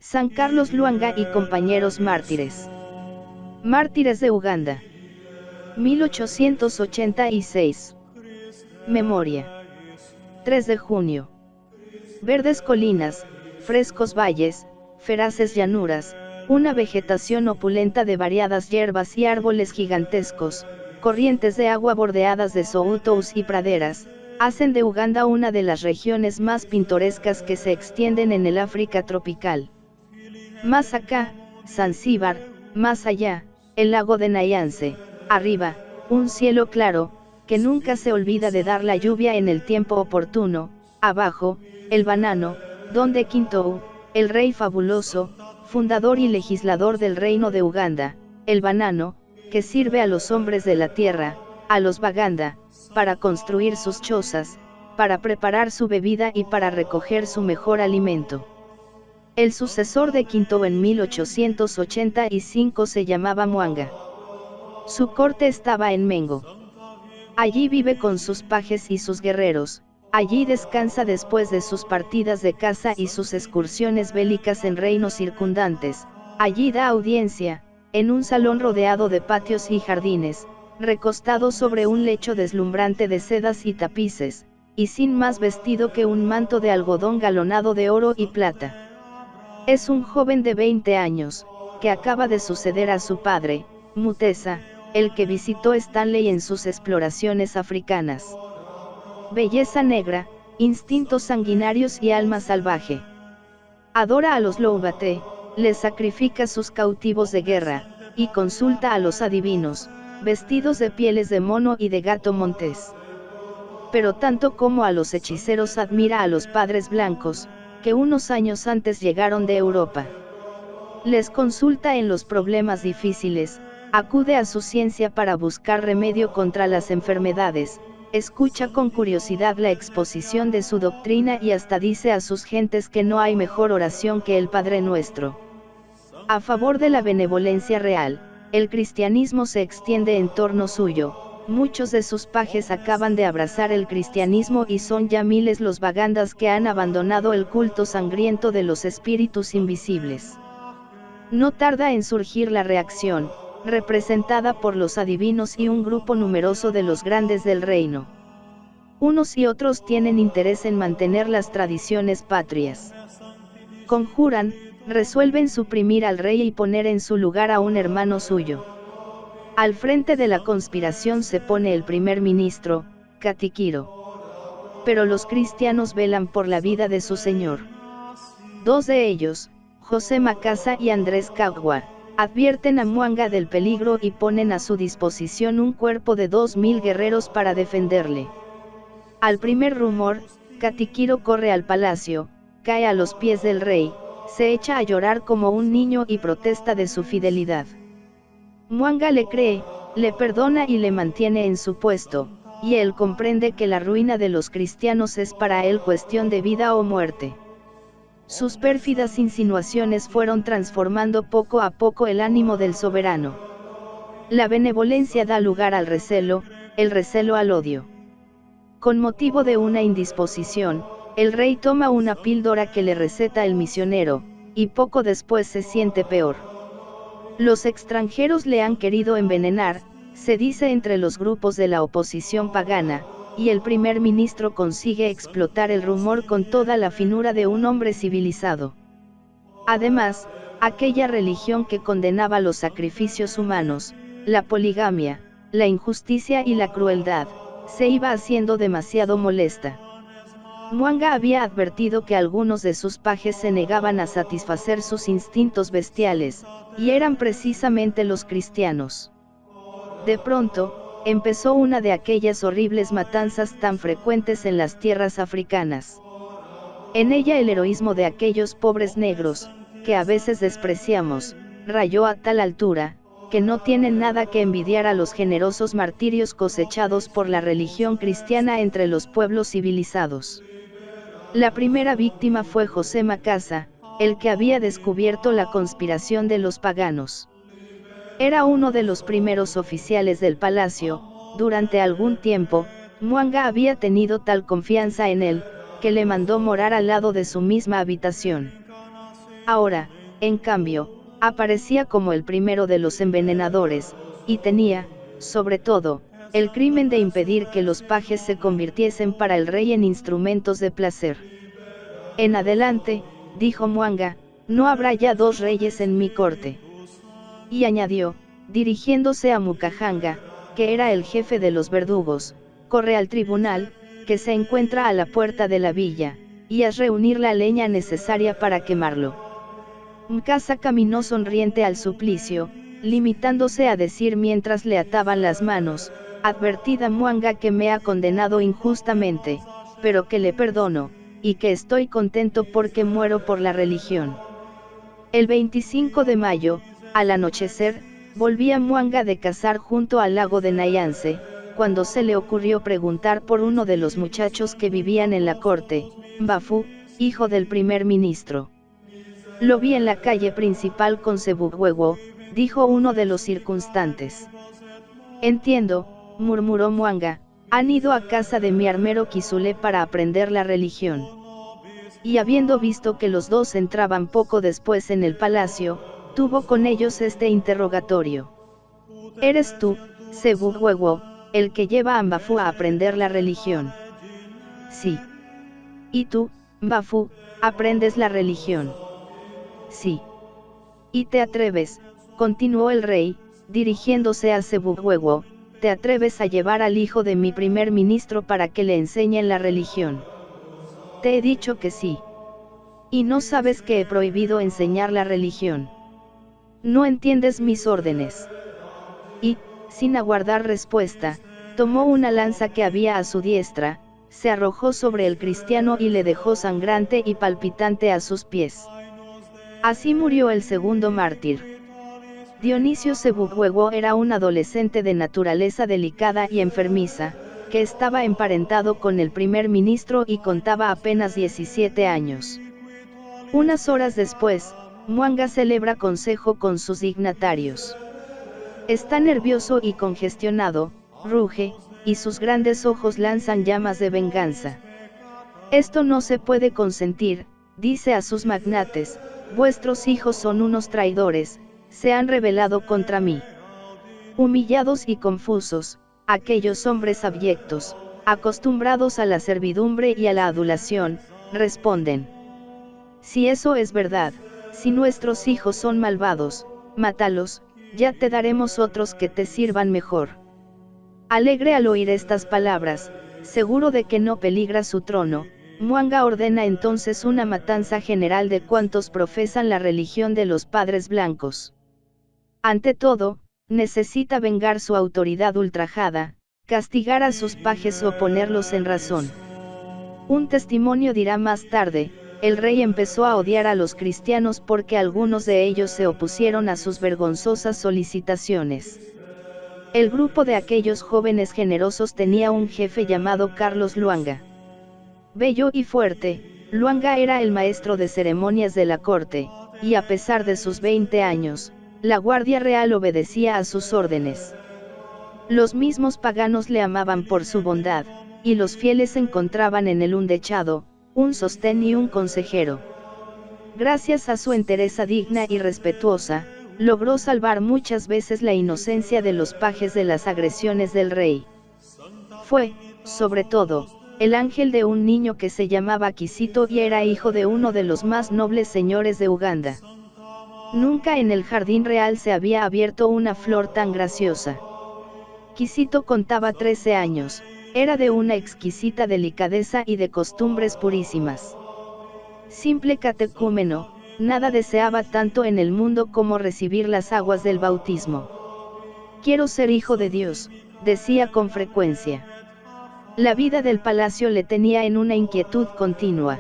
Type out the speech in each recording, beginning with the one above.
San Carlos Lwanga y compañeros mártires. Mártires de Uganda. 1886. Memoria. 3 de junio. Verdes colinas, frescos valles, feraces llanuras, una vegetación opulenta de variadas hierbas y árboles gigantescos, corrientes de agua bordeadas de soutos y praderas, hacen de Uganda una de las regiones más pintorescas que se extienden en el África tropical. Más acá, Zanzíbar, más allá, el lago de Nyanza, arriba, un cielo claro, que nunca se olvida de dar la lluvia en el tiempo oportuno, abajo, el banano, donde Kintou, el rey fabuloso, fundador y legislador del reino de Uganda, el banano, que sirve a los hombres de la tierra, a los Baganda, para construir sus chozas, para preparar su bebida y para recoger su mejor alimento. El sucesor de Kintou en 1885 se llamaba Mwanga. Su corte estaba en Mengo. Allí vive con sus pajes y sus guerreros, allí descansa después de sus partidas de caza y sus excursiones bélicas en reinos circundantes, allí da audiencia, en un salón rodeado de patios y jardines, recostado sobre un lecho deslumbrante de sedas y tapices, y sin más vestido que un manto de algodón galonado de oro y plata. Es un joven de 20 años, que acaba de suceder a su padre, Mutesa, el que visitó Stanley en sus exploraciones africanas. Belleza negra, instintos sanguinarios y alma salvaje. Adora a los Loubate, les sacrifica sus cautivos de guerra, y consulta a los adivinos, vestidos de pieles de mono y de gato montés. Pero tanto como a los hechiceros admira a los padres blancos, que unos años antes llegaron de Europa. Les consulta en los problemas difíciles, acude a su ciencia para buscar remedio contra las enfermedades, escucha con curiosidad la exposición de su doctrina y hasta dice a sus gentes que no hay mejor oración que el Padre Nuestro. A favor de la benevolencia real, el cristianismo se extiende en torno suyo. Muchos de sus pajes acaban de abrazar el cristianismo y son ya miles los bagandas que han abandonado el culto sangriento de los espíritus invisibles. No tarda en surgir la reacción, representada por los adivinos y un grupo numeroso de los grandes del reino. Unos y otros tienen interés en mantener las tradiciones patrias. Conjuran, resuelven suprimir al rey y poner en su lugar a un hermano suyo. Al frente de la conspiración se pone el primer ministro, Katikiro. Pero los cristianos velan por la vida de su señor. Dos de ellos, José Macasa y Andrés Kagwa, advierten a Mwanga del peligro y ponen a su disposición un cuerpo de 2000 guerreros para defenderle. Al primer rumor, Katikiro corre al palacio, cae a los pies del rey, se echa a llorar como un niño y protesta de su fidelidad. Mwanga le cree, le perdona y le mantiene en su puesto, y él comprende que la ruina de los cristianos es para él cuestión de vida o muerte. Sus pérfidas insinuaciones fueron transformando poco a poco el ánimo del soberano. La benevolencia da lugar al recelo, el recelo al odio. Con motivo de una indisposición, el rey toma una píldora que le receta el misionero, y poco después se siente peor. Los extranjeros le han querido envenenar, se dice entre los grupos de la oposición pagana, y el primer ministro consigue explotar el rumor con toda la finura de un hombre civilizado. Además, aquella religión que condenaba los sacrificios humanos, la poligamia, la injusticia y la crueldad, se iba haciendo demasiado molesta. Mwanga había advertido que algunos de sus pajes se negaban a satisfacer sus instintos bestiales, y eran precisamente los cristianos. De pronto, empezó una de aquellas horribles matanzas tan frecuentes en las tierras africanas. En ella el heroísmo de aquellos pobres negros, que a veces despreciamos, rayó a tal altura, que no tienen nada que envidiar a los generosos martirios cosechados por la religión cristiana entre los pueblos civilizados. La primera víctima fue José Macasa, el que había descubierto la conspiración de los paganos. Era uno de los primeros oficiales del palacio. Durante algún tiempo, Mwanga había tenido tal confianza en él, que le mandó morar al lado de su misma habitación. Ahora, en cambio, aparecía como el primero de los envenenadores, y tenía, sobre todo, el crimen de impedir que los pajes se convirtiesen para el rey en instrumentos de placer. En adelante, dijo Mwanga, no habrá ya dos reyes en mi corte. Y añadió, dirigiéndose a Mukahanga, que era el jefe de los verdugos, corre al tribunal, que se encuentra a la puerta de la villa, y haz reunir la leña necesaria para quemarlo. Mkasa caminó sonriente al suplicio, limitándose a decir mientras le ataban las manos, advertid a Mwanga que me ha condenado injustamente, pero que le perdono, y que estoy contento porque muero por la religión. El 25 de mayo, al anochecer, volvía Mwanga de cazar junto al lago de Nayance, cuando se le ocurrió preguntar por uno de los muchachos que vivían en la corte, Mbafu, hijo del primer ministro. Lo vi en la calle principal con Sebugwegwo, dijo uno de los circunstantes. Entiendo, murmuró Mwanga, han ido a casa de mi armero Kisule para aprender la religión. Y habiendo visto que los dos entraban poco después en el palacio, tuvo con ellos este interrogatorio. ¿Eres tú, Sebugwegwo, el que lleva a Mbafu a aprender la religión? Sí. ¿Y tú, Mbafu, aprendes la religión? Sí. ¿Y te atreves, continuó el rey, dirigiéndose a Sebugwegwo, te atreves a llevar al hijo de mi primer ministro para que le enseñen la religión? Te he dicho que sí. ¿Y no sabes que he prohibido enseñar la religión? No entiendes mis órdenes. Y, sin aguardar respuesta, tomó una lanza que había a su diestra, se arrojó sobre el cristiano y le dejó sangrante y palpitante a sus pies. Así murió el segundo mártir. Dionisio Sebugwegwo era un adolescente de naturaleza delicada y enfermiza, que estaba emparentado con el primer ministro y contaba apenas 17 años. Unas horas después, Mwanga celebra consejo con sus dignatarios. Está nervioso y congestionado, ruge, y sus grandes ojos lanzan llamas de venganza. Esto no se puede consentir, dice a sus magnates, vuestros hijos son unos traidores, se han rebelado contra mí. Humillados y confusos, aquellos hombres abyectos, acostumbrados a la servidumbre y a la adulación, responden. Si eso es verdad, si nuestros hijos son malvados, mátalos, ya te daremos otros que te sirvan mejor. Alegre al oír estas palabras, seguro de que no peligra su trono, Mwanga ordena entonces una matanza general de cuantos profesan la religión de los padres blancos. Ante todo, necesita vengar su autoridad ultrajada, castigar a sus pajes o ponerlos en razón. Un testimonio dirá más tarde, el rey empezó a odiar a los cristianos porque algunos de ellos se opusieron a sus vergonzosas solicitaciones. El grupo de aquellos jóvenes generosos tenía un jefe llamado Carlos Luanga. Bello y fuerte, Luanga era el maestro de ceremonias de la corte, y a pesar de sus 20 años, la Guardia Real obedecía a sus órdenes. Los mismos paganos le amaban por su bondad, y los fieles encontraban en él un dechado, un sostén y un consejero. Gracias a su entereza digna y respetuosa, logró salvar muchas veces la inocencia de los pajes de las agresiones del rey. Fue, sobre todo, el ángel de un niño que se llamaba Kisito y era hijo de uno de los más nobles señores de Uganda. Nunca en el jardín real se había abierto una flor tan graciosa. Kisito contaba 13 años, era de una exquisita delicadeza y de costumbres purísimas. Simple catecúmeno, nada deseaba tanto en el mundo como recibir las aguas del bautismo. Quiero ser hijo de Dios, decía con frecuencia. La vida del palacio le tenía en una inquietud continua.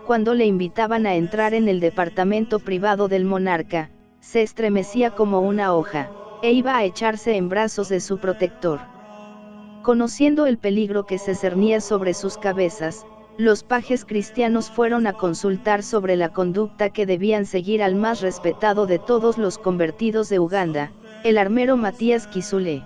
Cuando le invitaban a entrar en el departamento privado del monarca, se estremecía como una hoja, e iba a echarse en brazos de su protector. Conociendo el peligro que se cernía sobre sus cabezas, los pajes cristianos fueron a consultar sobre la conducta que debían seguir al más respetado de todos los convertidos de Uganda, el armero Matías Kisule.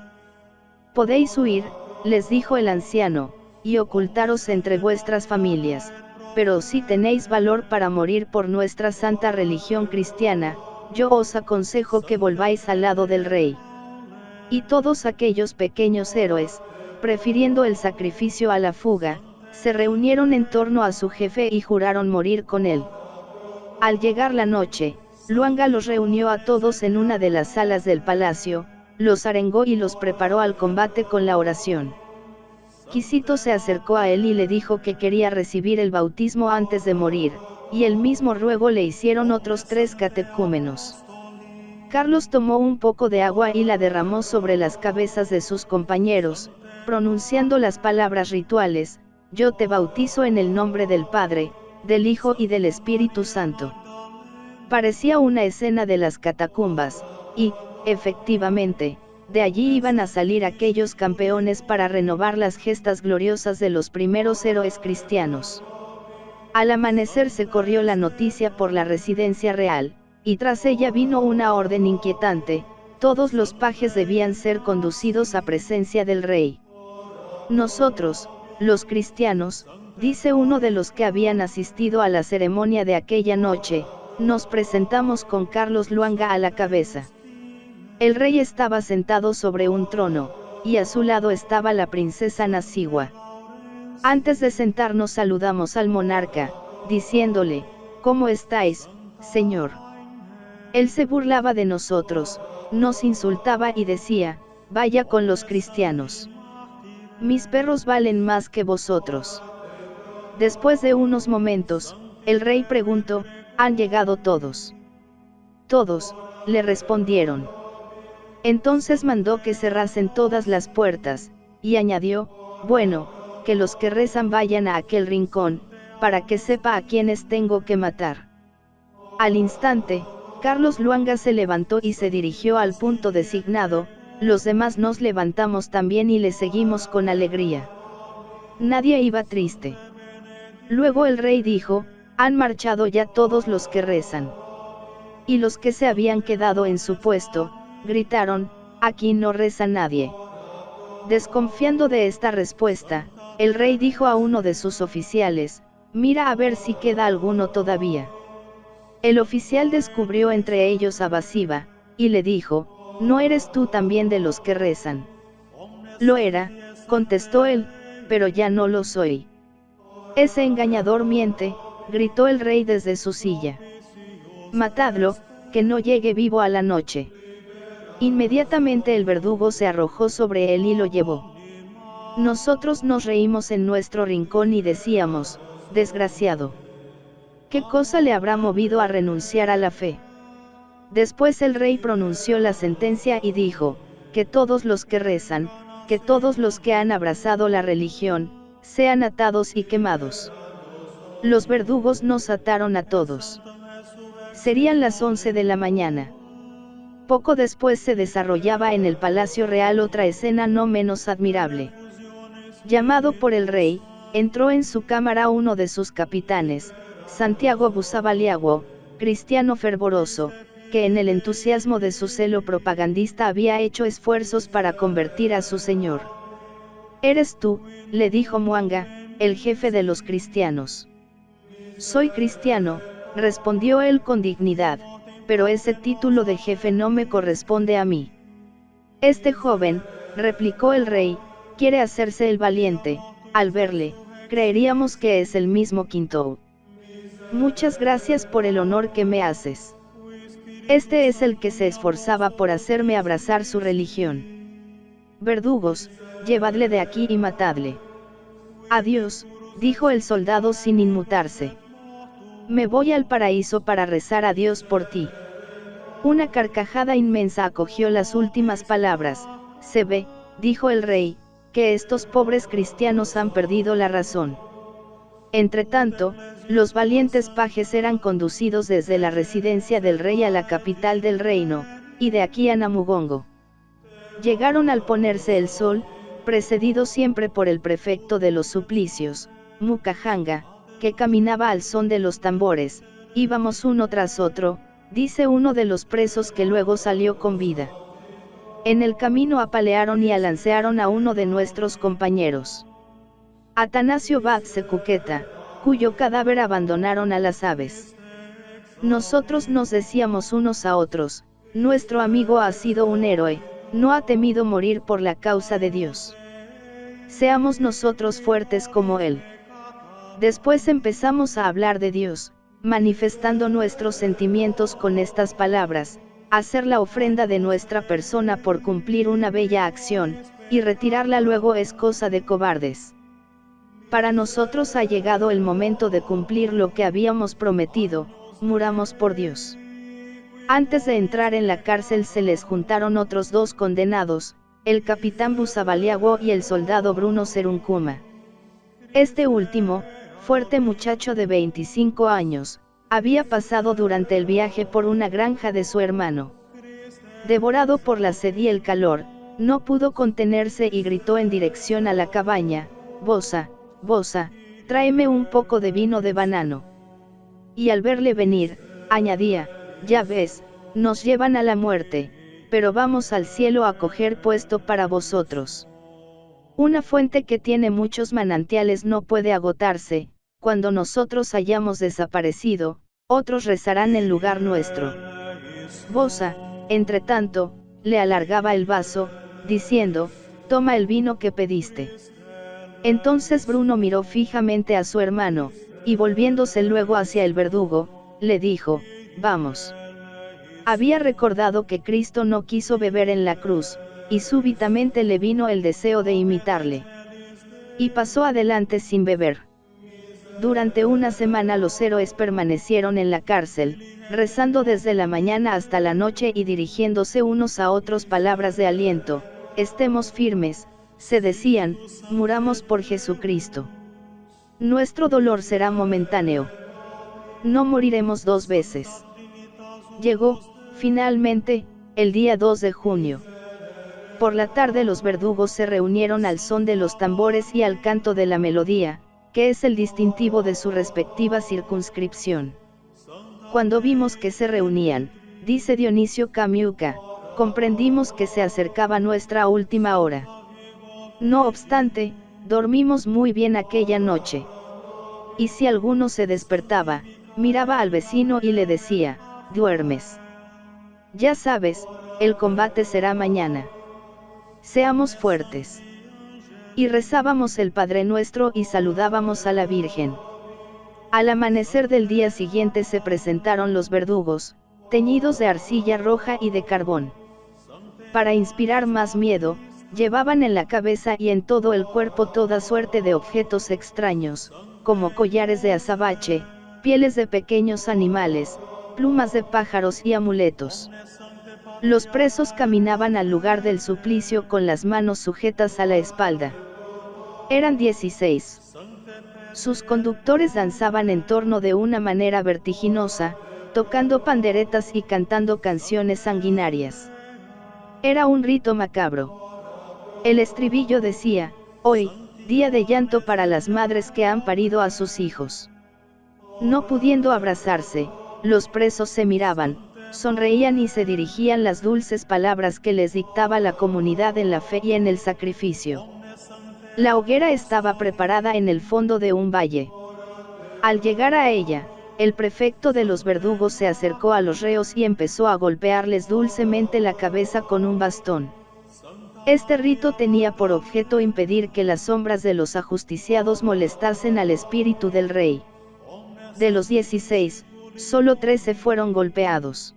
Podéis huir, les dijo el anciano, y ocultaros entre vuestras familias, pero si tenéis valor para morir por nuestra santa religión cristiana, yo os aconsejo que volváis al lado del rey. Y todos aquellos pequeños héroes, prefiriendo el sacrificio a la fuga, se reunieron en torno a su jefe y juraron morir con él. Al llegar la noche, Luanga los reunió a todos en una de las salas del palacio, los arengó y los preparó al combate con la oración. Quisito se acercó a él y le dijo que quería recibir el bautismo antes de morir, y el mismo ruego le hicieron otros 3 catecúmenos. Carlos tomó un poco de agua y la derramó sobre las cabezas de sus compañeros, pronunciando las palabras rituales: yo te bautizo en el nombre del Padre, del Hijo y del Espíritu Santo. Parecía una escena de las catacumbas, y, efectivamente, de allí iban a salir aquellos campeones para renovar las gestas gloriosas de los primeros héroes cristianos. Al amanecer se corrió la noticia por la residencia real, y tras ella vino una orden inquietante: todos los pajes debían ser conducidos a presencia del rey. Nosotros, los cristianos, dice uno de los que habían asistido a la ceremonia de aquella noche, nos presentamos con Carlos Luanga a la cabeza. El rey estaba sentado sobre un trono, y a su lado estaba la princesa Nacigua. Antes de sentarnos saludamos al monarca, diciéndole: ¿cómo estáis, señor? Él se burlaba de nosotros, nos insultaba y decía: vaya con los cristianos. Mis perros valen más que vosotros. Después de unos momentos, el rey preguntó: ¿han llegado todos? Todos, le respondieron. Entonces mandó que cerrasen todas las puertas, y añadió: bueno, que los que rezan vayan a aquel rincón, para que sepa a quienes tengo que matar. Al instante, Carlos Luanga se levantó y se dirigió al punto designado, los demás nos levantamos también y le seguimos con alegría. Nadie iba triste. Luego el rey dijo: han marchado ya todos los que rezan. Y los que se habían quedado en su puesto, gritaron: aquí no reza nadie. Desconfiando de esta respuesta, el rey dijo a uno de sus oficiales: mira a ver si queda alguno todavía. El oficial descubrió entre ellos a Basiba, y le dijo: ¿no eres tú también de los que rezan? Lo era, contestó él, pero ya no lo soy. Ese engañador miente, gritó el rey desde su silla. Matadlo, que no llegue vivo a la noche. Inmediatamente el verdugo se arrojó sobre él y lo llevó. Nosotros nos reímos en nuestro rincón y decíamos: desgraciado. ¿Qué cosa le habrá movido a renunciar a la fe? Después el rey pronunció la sentencia y dijo: que todos los que rezan, que todos los que han abrazado la religión, sean atados y quemados. Los verdugos nos ataron a todos. Serían las 11 de la mañana. Poco después se desarrollaba en el Palacio Real otra escena no menos admirable. Llamado por el rey, entró en su cámara uno de sus capitanes, Santiago Busabaliago, cristiano fervoroso, que en el entusiasmo de su celo propagandista había hecho esfuerzos para convertir a su señor. «¿Eres tú?», le dijo Muanga, «el jefe de los cristianos». «Soy cristiano», respondió él con dignidad, «pero ese título de jefe no me corresponde a mí». «Este joven», replicó el rey, «quiere hacerse el valiente. Al verle, creeríamos que es el mismo Quintou». «Muchas gracias por el honor que me haces. Este es el que se esforzaba por hacerme abrazar su religión. Verdugos, llevadle de aquí y matadle». «Adiós», dijo el soldado sin inmutarse. «Me voy al paraíso para rezar a Dios por ti». Una carcajada inmensa acogió las últimas palabras. «Se ve», dijo el rey, «que estos pobres cristianos han perdido la razón». Entretanto, los valientes pajes eran conducidos desde la residencia del rey a la capital del reino, y de aquí a Namugongo. Llegaron al ponerse el sol, precedido siempre por el prefecto de los suplicios, Mucajanga, que caminaba al son de los tambores. «Íbamos uno tras otro», dice uno de los presos que luego salió con vida. «En el camino apalearon y alancearon a uno de nuestros compañeros. Atanasio Bad Secuqueta, cuyo cadáver abandonaron a las aves. Nosotros nos decíamos unos a otros, nuestro amigo ha sido un héroe, no ha temido morir por la causa de Dios. Seamos nosotros fuertes como él. Después empezamos a hablar de Dios, manifestando nuestros sentimientos con estas palabras: hacer la ofrenda de nuestra persona por cumplir una bella acción, y retirarla luego es cosa de cobardes. Para nosotros ha llegado el momento de cumplir lo que habíamos prometido, muramos por Dios. Antes de entrar en la cárcel se les juntaron otros dos condenados, el capitán Busabaliago y el soldado Bruno Seruncuma. Este último, fuerte muchacho de 25 años, había pasado durante el viaje por una granja de su hermano. Devorado por la sed y el calor, no pudo contenerse y gritó en dirección a la cabaña: «Bosa, Bosa, tráeme un poco de vino de banano». Y al verle venir, añadía: «Ya ves, nos llevan a la muerte, pero vamos al cielo a coger puesto para vosotros. Una fuente que tiene muchos manantiales no puede agotarse, cuando nosotros hayamos desaparecido, otros rezarán en lugar nuestro». Bosa, entre tanto, le alargaba el vaso, diciendo: «Toma el vino que pediste». Entonces Bruno miró fijamente a su hermano, y volviéndose luego hacia el verdugo, le dijo: «Vamos». Había recordado que Cristo no quiso beber en la cruz, y súbitamente le vino el deseo de imitarle. Y pasó adelante sin beber. Durante una semana los héroes permanecieron en la cárcel, rezando desde la mañana hasta la noche y dirigiéndose unos a otros palabras de aliento: «Estemos firmes», se decían, «muramos por Jesucristo. Nuestro dolor será momentáneo. No moriremos dos veces». Llegó, finalmente, el día 2 de junio. Por la tarde los verdugos se reunieron al son de los tambores y al canto de la melodía, que es el distintivo de su respectiva circunscripción. Cuando vimos que se reunían, dice Dionisio Camiuca, comprendimos que se acercaba nuestra última hora. No obstante, dormimos muy bien aquella noche. Y si alguno se despertaba, miraba al vecino y le decía: «¿Duermes? Ya sabes, el combate será mañana. Seamos fuertes». Y rezábamos el Padre Nuestro y saludábamos a la Virgen. Al amanecer del día siguiente se presentaron los verdugos, teñidos de arcilla roja y de carbón. Para inspirar más miedo, llevaban en la cabeza y en todo el cuerpo toda suerte de objetos extraños, como collares de azabache, pieles de pequeños animales, plumas de pájaros y amuletos. Los presos caminaban al lugar del suplicio con las manos sujetas a la espalda. Eran 16. Sus conductores danzaban en torno de una manera vertiginosa, tocando panderetas y cantando canciones sanguinarias. Era un rito macabro. El estribillo decía: «Hoy, día de llanto para las madres que han parido a sus hijos». No pudiendo abrazarse, los presos se miraban, sonreían y se dirigían las dulces palabras que les dictaba la comunidad en la fe y en el sacrificio. La hoguera estaba preparada en el fondo de un valle. Al llegar a ella, el prefecto de los verdugos se acercó a los reos y empezó a golpearles dulcemente la cabeza con un bastón. Este rito tenía por objeto impedir que las sombras de los ajusticiados molestasen al espíritu del rey. De los 16, solo 13 fueron golpeados.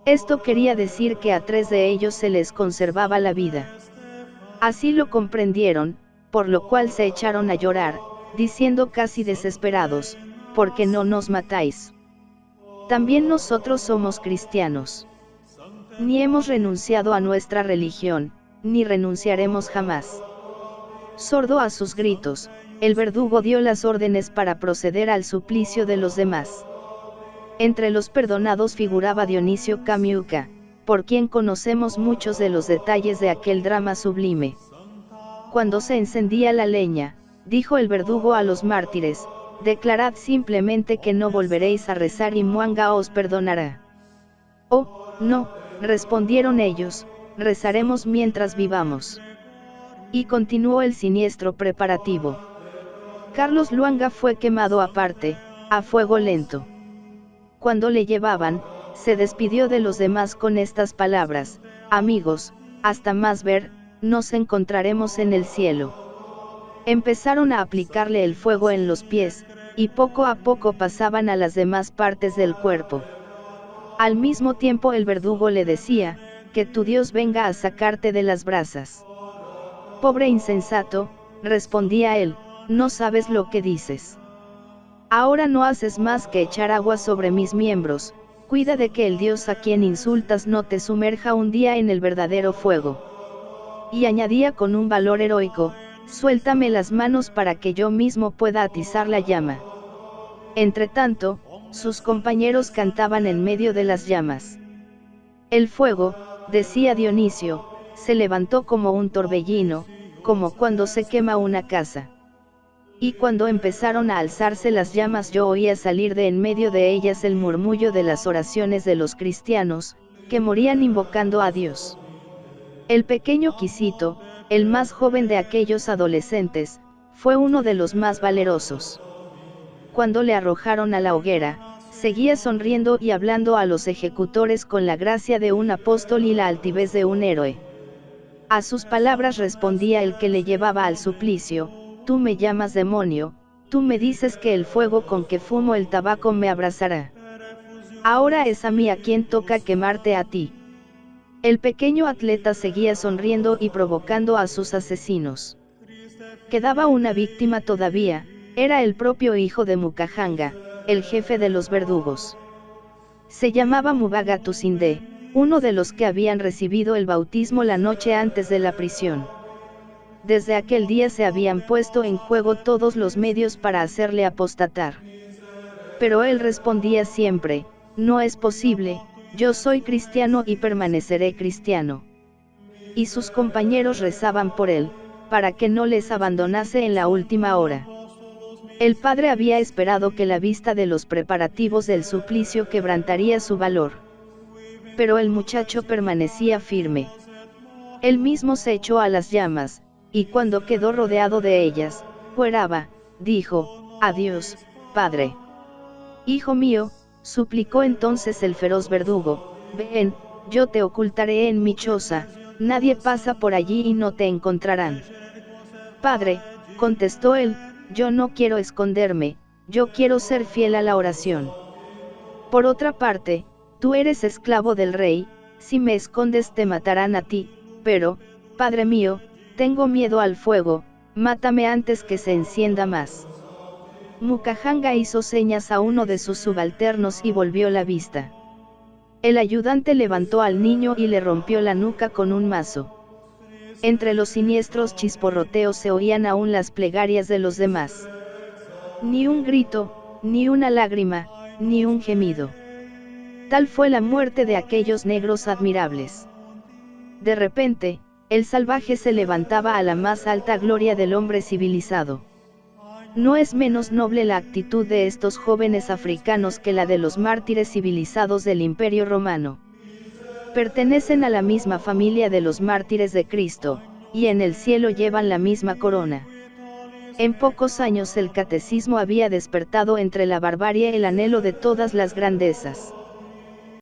Esto quería decir que a 3 de ellos se les conservaba la vida. Así lo comprendieron, por lo cual se echaron a llorar, diciendo casi desesperados: «¿Por qué no nos matáis? También nosotros somos cristianos. Ni hemos renunciado a nuestra religión, ni renunciaremos jamás». Sordo a sus gritos, el verdugo dio las órdenes para proceder al suplicio de los demás. Entre los perdonados figuraba Dionisio Camiuca, por quien conocemos muchos de los detalles de aquel drama sublime. Cuando se encendía la leña, dijo el verdugo a los mártires: «Declarad simplemente que no volveréis a rezar y Mwanga os perdonará». «Oh, no», respondieron ellos, «rezaremos mientras vivamos». Y continuó el siniestro preparativo. Carlos Luanga fue quemado aparte, a fuego lento. Cuando le llevaban, se despidió de los demás con estas palabras: amigos, hasta más ver, nos encontraremos en el cielo. Empezaron a aplicarle el fuego en los pies, y poco a poco pasaban a las demás partes del cuerpo. Al mismo tiempo el verdugo le decía: que tu Dios venga a sacarte de las brasas. Pobre insensato, respondía él, no sabes lo que dices. Ahora no haces más que echar agua sobre mis miembros, cuida de que el Dios a quien insultas no te sumerja un día en el verdadero fuego. Y añadía con un valor heroico: suéltame las manos para que yo mismo pueda atizar la llama. Entretanto, sus compañeros cantaban en medio de las llamas. El fuego, decía Dionisio, se levantó como un torbellino, como cuando se quema una casa. Y cuando empezaron a alzarse las llamas yo oía salir de en medio de ellas el murmullo de las oraciones de los cristianos, que morían invocando a Dios. El pequeño Quisito, el más joven de aquellos adolescentes, fue uno de los más valerosos. Cuando le arrojaron a la hoguera, seguía sonriendo y hablando a los ejecutores con la gracia de un apóstol y la altivez de un héroe. A sus palabras respondía el que le llevaba al suplicio: tú me llamas demonio, tú me dices que el fuego con que fumo el tabaco me abrasará. Ahora es a mí a quien toca quemarte a ti. El pequeño atleta seguía sonriendo y provocando a sus asesinos. Quedaba una víctima todavía, era el propio hijo de Mukajanga, el jefe de los verdugos. Se llamaba Mubaga Tusindé, uno de los que habían recibido el bautismo la noche antes de la prisión. Desde aquel día se habían puesto en juego todos los medios para hacerle apostatar. Pero él respondía siempre: no es posible, yo soy cristiano y permaneceré cristiano. Y sus compañeros rezaban por él, para que no les abandonase en la última hora. El padre había esperado que la vista de los preparativos del suplicio quebrantaría su valor. Pero el muchacho permanecía firme. Él mismo se echó a las llamas, y cuando quedó rodeado de ellas, Hueraba, dijo: adiós, padre. Hijo mío, suplicó entonces el feroz verdugo, ven, yo te ocultaré en mi choza, nadie pasa por allí y no te encontrarán. Padre, contestó él, yo no quiero esconderme, yo quiero ser fiel a la oración. Por otra parte, tú eres esclavo del rey, si me escondes te matarán a ti, pero, padre mío, tengo miedo al fuego, mátame antes que se encienda más. Mukajanga hizo señas a uno de sus subalternos y volvió la vista. El ayudante levantó al niño y le rompió la nuca con un mazo. Entre los siniestros chisporroteos se oían aún las plegarias de los demás. Ni un grito, ni una lágrima, ni un gemido. Tal fue la muerte de aquellos negros admirables. De repente, el salvaje se levantaba a la más alta gloria del hombre civilizado. No es menos noble la actitud de estos jóvenes africanos que la de los mártires civilizados del Imperio Romano. Pertenecen a la misma familia de los mártires de Cristo, y en el cielo llevan la misma corona. En pocos años el catecismo había despertado entre la barbarie el anhelo de todas las grandezas.